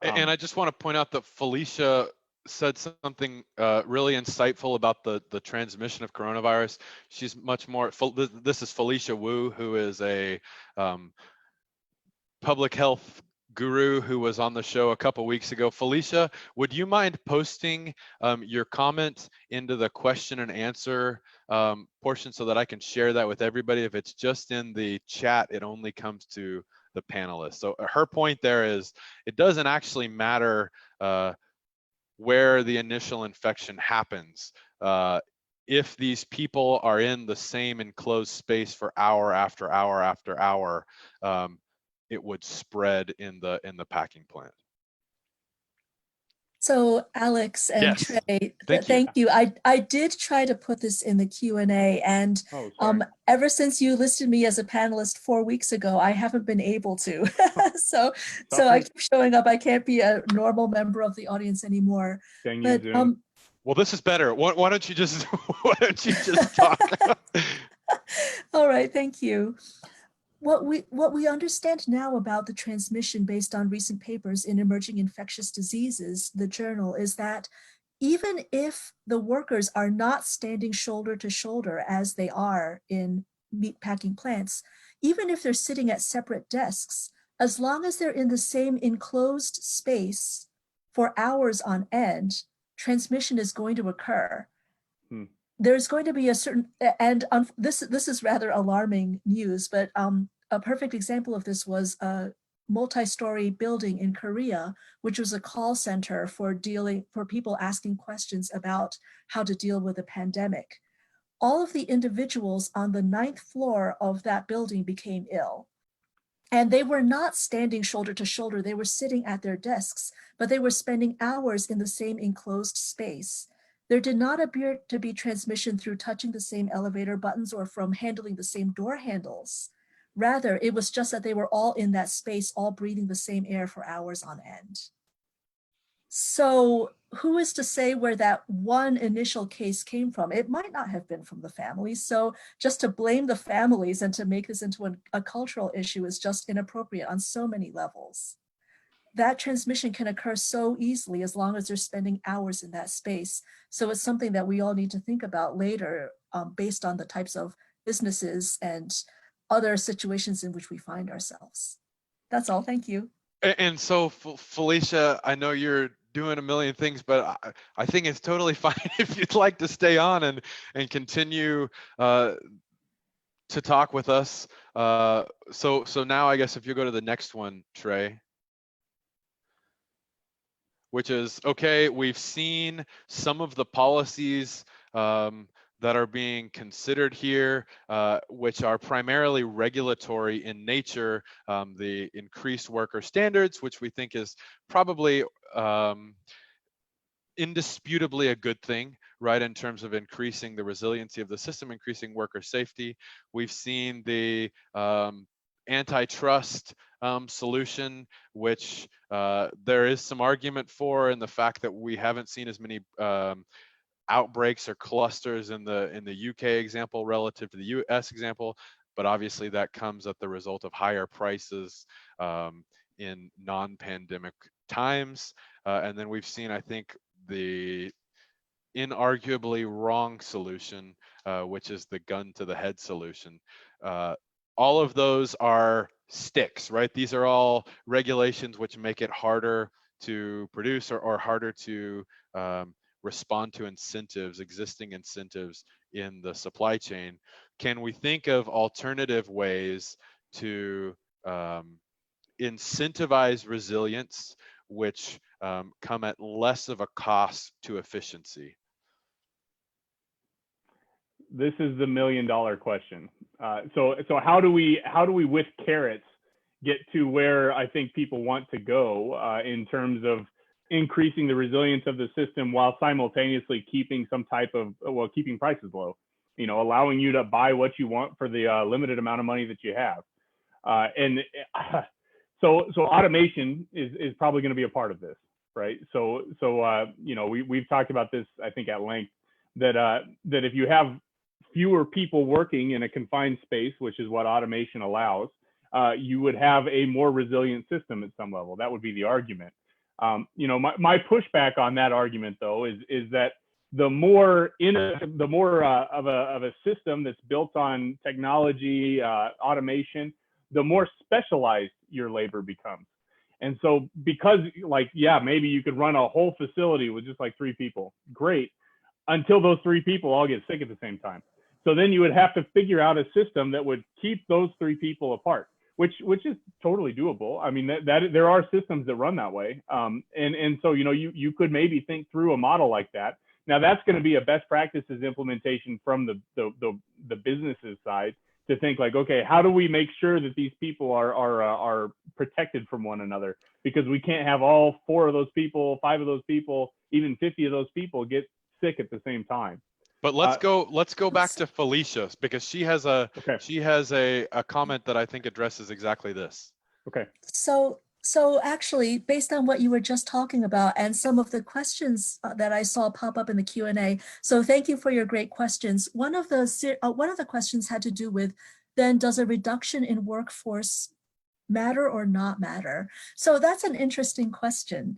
And I just want to point out that Felicia said something really insightful about the transmission of coronavirus. She's much more, this is Felicia Wu, who is a public health guru who was on the show a couple weeks ago. Felicia, would you mind posting your comment into the question and answer portion so that I can share that with everybody? If it's just in the chat, it only comes to the panelists. So her point there is it doesn't actually matter where the initial infection happens. If these people are in the same enclosed space for hour after hour after hour, it would spread in the packing plant. So Alex and yes. Trey, thank you. I did try to put this in the Q&A, and ever since you listed me as a panelist 4 weeks ago, I haven't been able to. so I keep showing up. I can't be a normal member of the audience anymore. But well, this is better. Why don't you just talk? All right, thank you. What we understand now about the transmission based on recent papers in Emerging Infectious Diseases, the journal, is that even if the workers are not standing shoulder to shoulder as they are in meatpacking plants, even if they're sitting at separate desks, as long as they're in the same enclosed space for hours on end, transmission is going to occur. There's going to be a certain, and this is rather alarming news, but a perfect example of this was a multi-story building in Korea, which was a call center for people asking questions about how to deal with a pandemic. All of the individuals on the 9th floor of that building became ill. And they were not standing shoulder to shoulder. They were sitting at their desks, but they were spending hours in the same enclosed space. There did not appear to be transmission through touching the same elevator buttons or from handling the same door handles. Rather, it was just that they were all in that space, all breathing the same air for hours on end. So who is to say where that one initial case came from? It might not have been from the families. So just to blame the families and to make this into a cultural issue is just inappropriate on so many levels. That transmission can occur so easily as long as they're spending hours in that space. So it's something that we all need to think about later based on the types of businesses and other situations in which we find ourselves. That's all. Thank you. And so, Felicia, I know you're doing a million things, but I think it's totally fine if you'd like to stay on and continue to talk with us. So now I guess if you go to the next one, Trey, which is, okay, we've seen some of the policies that are being considered here, which are primarily regulatory in nature, the increased worker standards, which we think is probably indisputably a good thing, right, in terms of increasing the resiliency of the system, increasing worker safety. We've seen the antitrust solution, which there is some argument for, in the fact that we haven't seen as many outbreaks or clusters in the UK example relative to the US example, but obviously that comes at the result of higher prices in non-pandemic times. And then we've seen, I think, the inarguably wrong solution, which is the gun to the head solution. All of those are sticks, right? These are all regulations which make it harder to produce or harder to respond to incentives, existing incentives in the supply chain. Can we think of alternative ways to incentivize resilience, which come at less of a cost to efficiency? This is the $1 million question. So how do we with carrots get to where I think people want to go in terms of increasing the resilience of the system while simultaneously keeping some type of, keeping prices low, allowing you to buy what you want for the limited amount of money that you have. So automation is probably going to be a part of this, right? So we've talked about this, I think, at length, that if you have fewer people working in a confined space, which is what automation allows, you would have a more resilient system at some level. That would be the argument. My pushback on that argument, though, is that the more of a system that's built on technology, automation, the more specialized your labor becomes. And so, because maybe you could run a whole facility with just like 3 people, great, until those 3 people all get sick at the same time. So then you would have to figure out a system that would keep those 3 people apart, which is totally doable. I mean, that there are systems that run that way. And so, you could maybe think through a model like that. Now, that's going to be a best practices implementation from the businesses side, to think like, okay, how do we make sure that these people are protected from one another? Because we can't have all 4 of those people, 5 of those people, even 50 of those people get sick at the same time. But let's go back to Felicia, because she has a comment that I think addresses exactly this. Okay. So actually, based on what you were just talking about and some of the questions that I saw pop up in the Q&A, so thank you for your great questions. One of the questions had to do with, then, does a reduction in workforce matter or not matter? So that's an interesting question.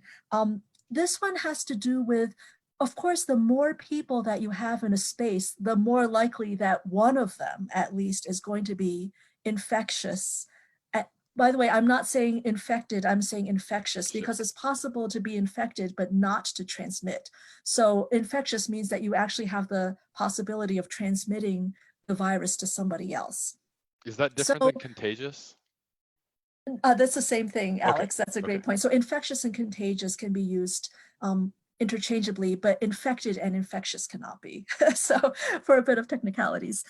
This one has to do with of course, the more people that you have in a space, the more likely that one of them, at least, is going to be infectious. By the way, I'm not saying infected, I'm saying infectious, because it's possible to be infected but not to transmit. So infectious means that you actually have the possibility of transmitting the virus to somebody else. Is that different than contagious? That's the same thing, Alex. Okay. That's a great point. So infectious and contagious can be used interchangeably, but infected and infectious cannot be. So for a bit of technicalities.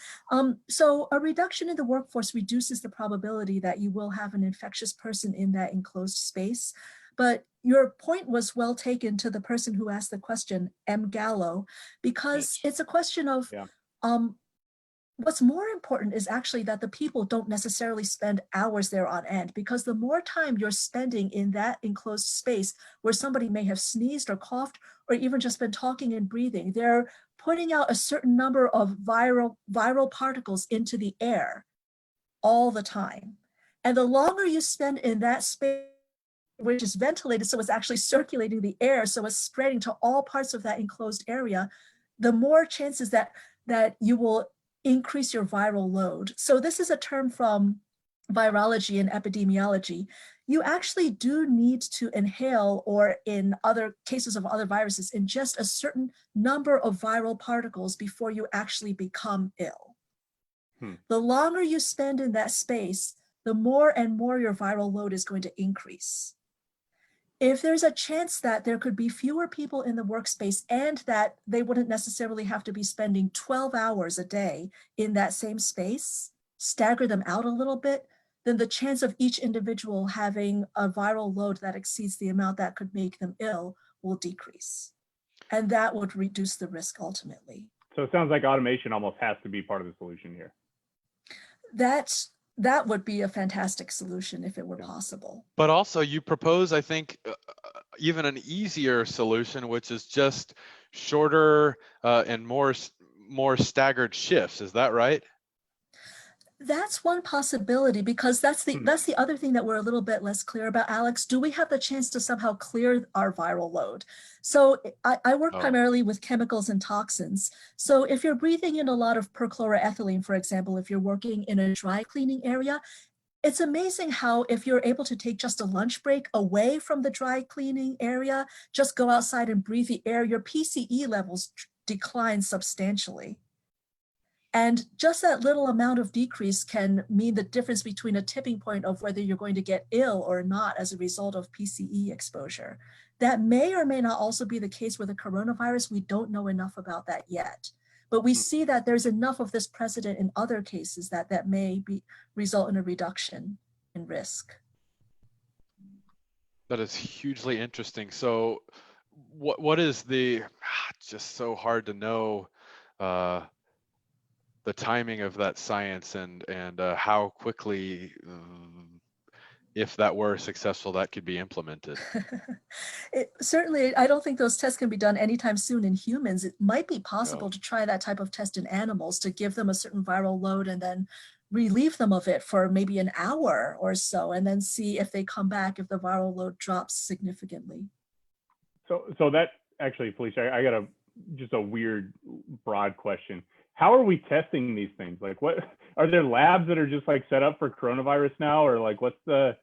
So a reduction in the workforce reduces the probability that you will have an infectious person in that enclosed space. But your point was well taken to the person who asked the question, M. Gallo, because it's a question of what's more important is actually that the people don't necessarily spend hours there on end, because the more time you're spending in that enclosed space where somebody may have sneezed or coughed or even just been talking and breathing, they're putting out a certain number of viral particles into the air all the time. And the longer you spend in that space, which is ventilated, so it's actually circulating the air, so it's spreading to all parts of that enclosed area, the more chances that you will increase your viral load. So this is a term from virology and epidemiology. You actually do need to inhale, or in other cases of other viruses, ingest a certain number of viral particles before you actually become ill. The longer you spend in that space, the more and more your viral load is going to increase. If there's a chance that there could be fewer people in the workspace and that they wouldn't necessarily have to be spending 12 hours a day in that same space, stagger them out a little bit, then the chance of each individual having a viral load that exceeds the amount that could make them ill will decrease. And that would reduce the risk ultimately. So it sounds like automation almost has to be part of the solution here. That would be a fantastic solution if it were possible. But also you propose, I think, even an easier solution, which is just shorter and more staggered shifts. Is that right? That's one possibility, because that's the other thing that we're a little bit less clear about, Alex. Do we have the chance to somehow clear our viral load? So I work primarily with chemicals and toxins. So if you're breathing in a lot of perchloroethylene, for example, if you're working in a dry cleaning area, it's amazing how if you're able to take just a lunch break away from the dry cleaning area, just go outside and breathe the air, your PCE levels decline substantially. And just that little amount of decrease can mean the difference between a tipping point of whether you're going to get ill or not as a result of PCE exposure. That may or may not also be the case with the coronavirus. We don't know enough about that yet. But we see that there's enough of this precedent in other cases that may result in a reduction in risk. That is hugely interesting. So what is just so hard to know the timing of that science and how quickly, if that were successful, that could be implemented. Certainly, I don't think those tests can be done anytime soon in humans. It might be possible to try that type of test in animals, to give them a certain viral load and then relieve them of it for maybe an hour or so, and then see if they come back, if the viral load drops significantly. So that actually, Felicia, I got just a weird, broad question. How are we testing these things? Like, what are there labs that are just like set up for coronavirus now, or like what's the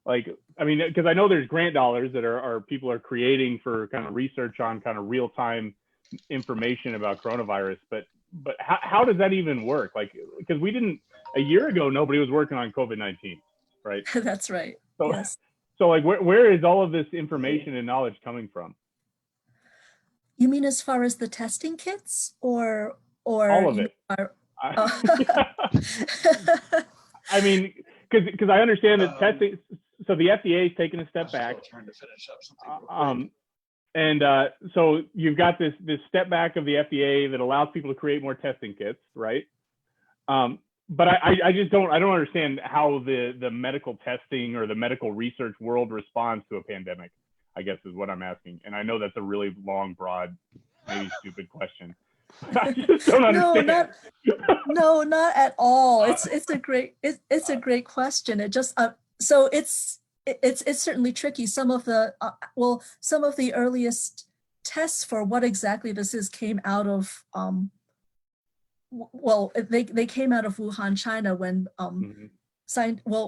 I mean, because I know there's grant dollars that are people are creating for kind of research on kind of real time information about coronavirus, but how does that even work? Like, because a year ago nobody was working on COVID-19, right? That's right. So, yes. So like where is all of this information and knowledge coming from? You mean as far as the testing kits, or all of it? I mean, because I understand that testing. So the FDA is taking a step back. So you've got this step back of the FDA that allows people to create more testing kits, right? But I just don't understand how the medical testing or the medical research world responds to a pandemic, I guess is what I'm asking. And I know that's a really long, broad, maybe stupid question. I just don't understand. Not at all. It's a great question. It just so it's certainly tricky. Some of the earliest tests for what exactly this is came out of, well, they came out of Wuhan, China, when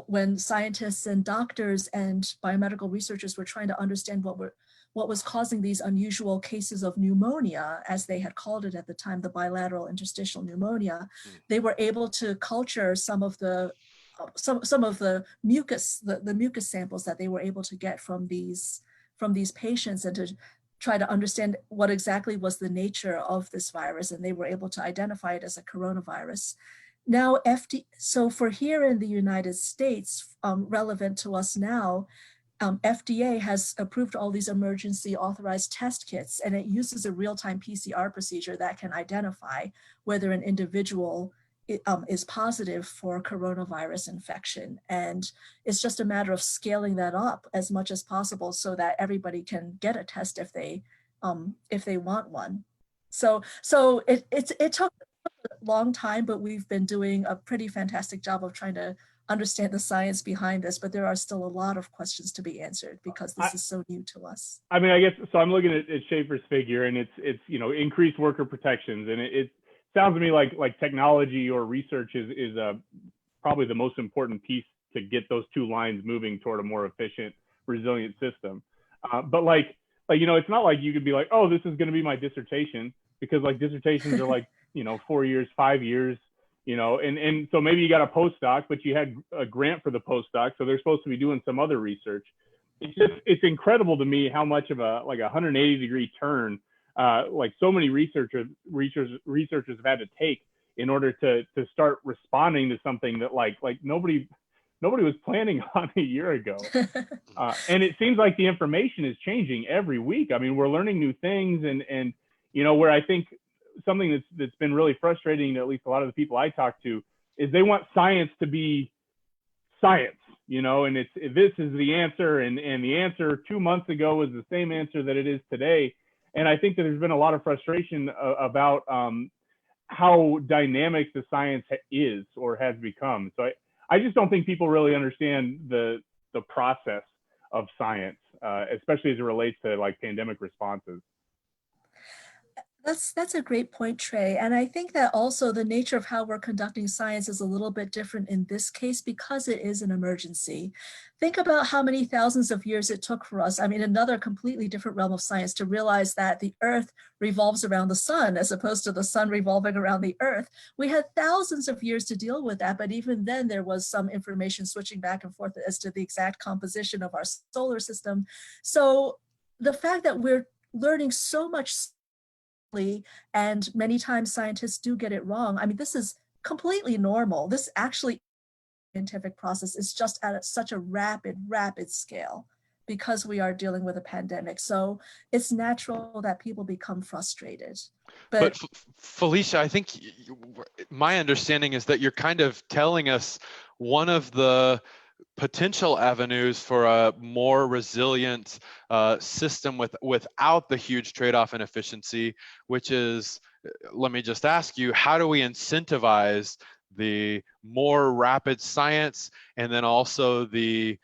when scientists and doctors and biomedical researchers were trying to understand what was causing these unusual cases of pneumonia, as they had called it at the time, the bilateral interstitial pneumonia. They were able to culture some of the mucus, the mucus samples that they were able to get from these patients, and to try to understand what exactly was the nature of this virus, and they were able to identify it as a coronavirus. Now, so for here in the United States, relevant to us now, FDA has approved all these emergency authorized test kits, and it uses a real-time PCR procedure that can identify whether an individual is positive for coronavirus infection. And it's just a matter of scaling that up as much as possible so that everybody can get a test if they want one. So it took a long time, but we've been doing a pretty fantastic job of trying to understand the science behind this, but there are still a lot of questions to be answered because this is so new to us. I mean, I guess, so I'm looking at Schaefer's figure, and it's increased worker protections, and it sounds to me like technology or research is probably the most important piece to get those two lines moving toward a more efficient, resilient system. But it's not like you could be like, oh, this is going to be my dissertation, because dissertations are 4 years, 5 years, and so maybe you got a postdoc, but you had a grant for the postdoc, so they're supposed to be doing some other research. It's incredible to me how much of a 180-degree turn so many researchers have had to take in order to start responding to something that nobody was planning on a year ago. And it seems like the information is changing every week. I mean, we're learning new things, and where I think something that's been really frustrating to at least a lot of the people I talk to is they want science to be science, and this is the answer, and the answer 2 months ago was the same answer that it is today. And I think that there's been a lot of frustration about how dynamic the science is or has become. So I just don't think people really understand the process of science, especially as it relates to pandemic responses. That's a great point, Trey. And I think that also the nature of how we're conducting science is a little bit different in this case because it is an emergency. Think about how many thousands of years it took for us, another completely different realm of science, to realize that the Earth revolves around the sun as opposed to the sun revolving around the Earth. We had thousands of years to deal with that, but even then there was some information switching back and forth as to the exact composition of our solar system. So the fact that we're learning so much, and many times scientists do get it wrong. This is completely normal. This actually scientific process is just at such a rapid scale because we are dealing with a pandemic. So it's natural that people become frustrated. But Felicia, I think my understanding is that you're kind of telling us one of the potential avenues for a more resilient system without the huge trade-off in efficiency, which is, let me just ask you, how do we incentivize the more rapid science and then also the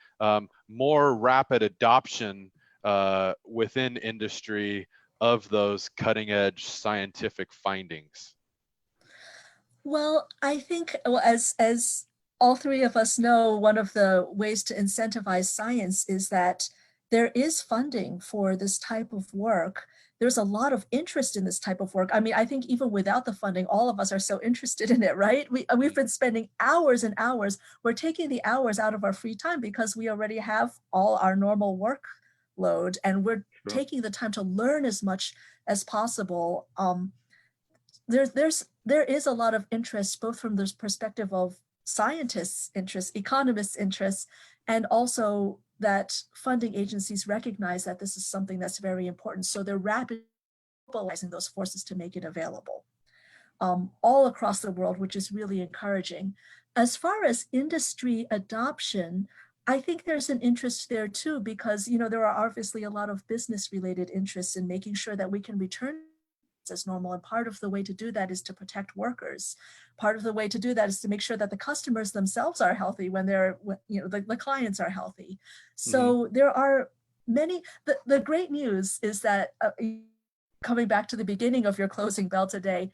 more rapid adoption within industry of those cutting-edge scientific findings? Well, I think, as all three of us know, one of the ways to incentivize science is that there is funding for this type of work. There's a lot of interest in this type of work. I think even without the funding, all of us are so interested in it, right? We've been spending hours and hours. We're taking the hours out of our free time because we already have all our normal workload, and we're taking the time to learn as much as possible. There is a lot of interest, both from the perspective of scientists' interests, economists' interests, and also that funding agencies recognize that this is something that's very important. So they're rapidly mobilizing those forces to make it available all across the world, which is really encouraging. As far as industry adoption, I think there's an interest there too, because there are obviously a lot of business-related interests in making sure that we can return as normal. And part of the way to do that is to protect workers. Part of the way to do that is to make sure that the customers themselves are healthy when the clients are healthy. So there are many, the great news is that coming back to the beginning of your closing bell today,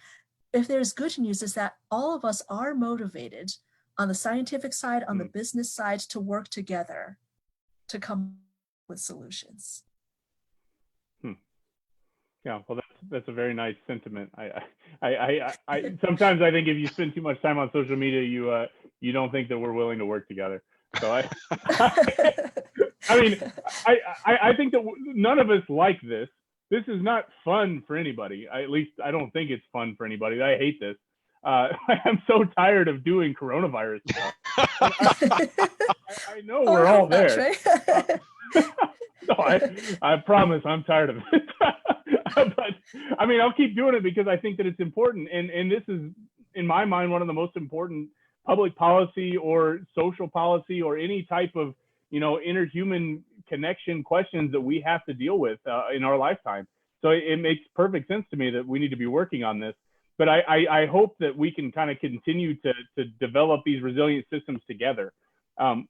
if there's good news, is that all of us are motivated on the scientific side, on the business side, to work together to come up with solutions. Yeah, well, that's a very nice sentiment. I sometimes I think if you spend too much time on social media, you don't think that we're willing to work together. So I mean, I think that none of us like this. This is not fun for anybody. At least I don't think it's fun for anybody. I hate this. I'm so tired of doing coronavirus stuff. I know we're all there. No, I promise I'm tired of it. But I mean, I'll keep doing it because I think that it's important. And this is, in my mind, one of the most important public policy or social policy or any type of, interhuman connection questions that we have to deal with in our lifetime. So it makes perfect sense to me that we need to be working on this. But I hope that we can kind of continue to develop these resilient systems together.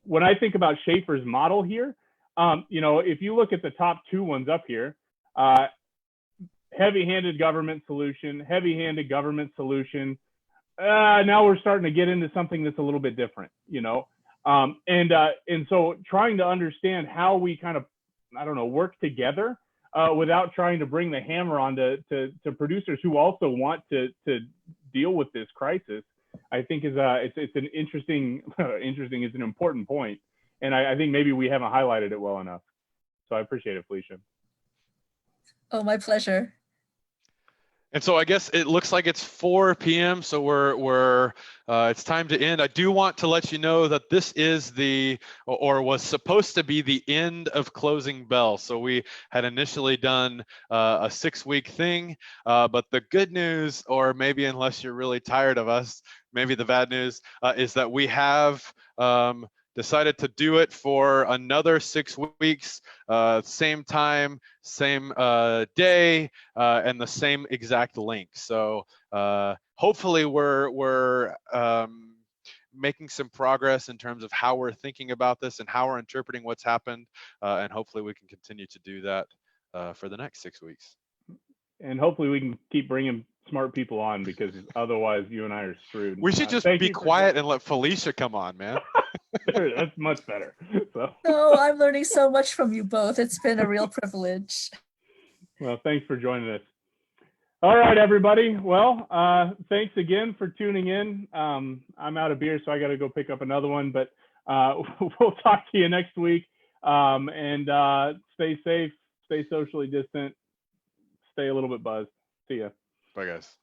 When I think about Schaefer's model here, if you look at the top two ones up here, heavy-handed government solution, heavy-handed government solution. Now we're starting to get into something that's a little bit different, and so trying to understand how we kind of, work together without trying to bring the hammer on to producers who also want to deal with this crisis, I think it's an interesting, it's an important point. And I think maybe we haven't highlighted it well enough. So I appreciate it, Felicia. Oh, my pleasure. And so I guess it looks like it's 4 p.m. So we're it's time to end. I do want to let you know that this is or was supposed to be the end of Closing Bell. So we had initially done a 6-week thing, but the good news, or maybe unless you're really tired of us, maybe the bad news is that we have decided to do it for another 6 weeks, same time, same day, and the same exact link. So hopefully we're making some progress in terms of how we're thinking about this and how we're interpreting what's happened, and hopefully we can continue to do that for the next 6 weeks. And hopefully we can keep bringing smart people on, because otherwise you and I are screwed. We should just be quiet and let Felicia come on, man. That's much better. So. No, I'm learning so much from you both. It's been a real privilege. Well, thanks for joining us. All right, everybody. Well, thanks again for tuning in. I'm out of beer, so I got to go pick up another one, but we'll talk to you next week. And stay safe, stay socially distant, stay a little bit buzzed. See ya. Bye, guys.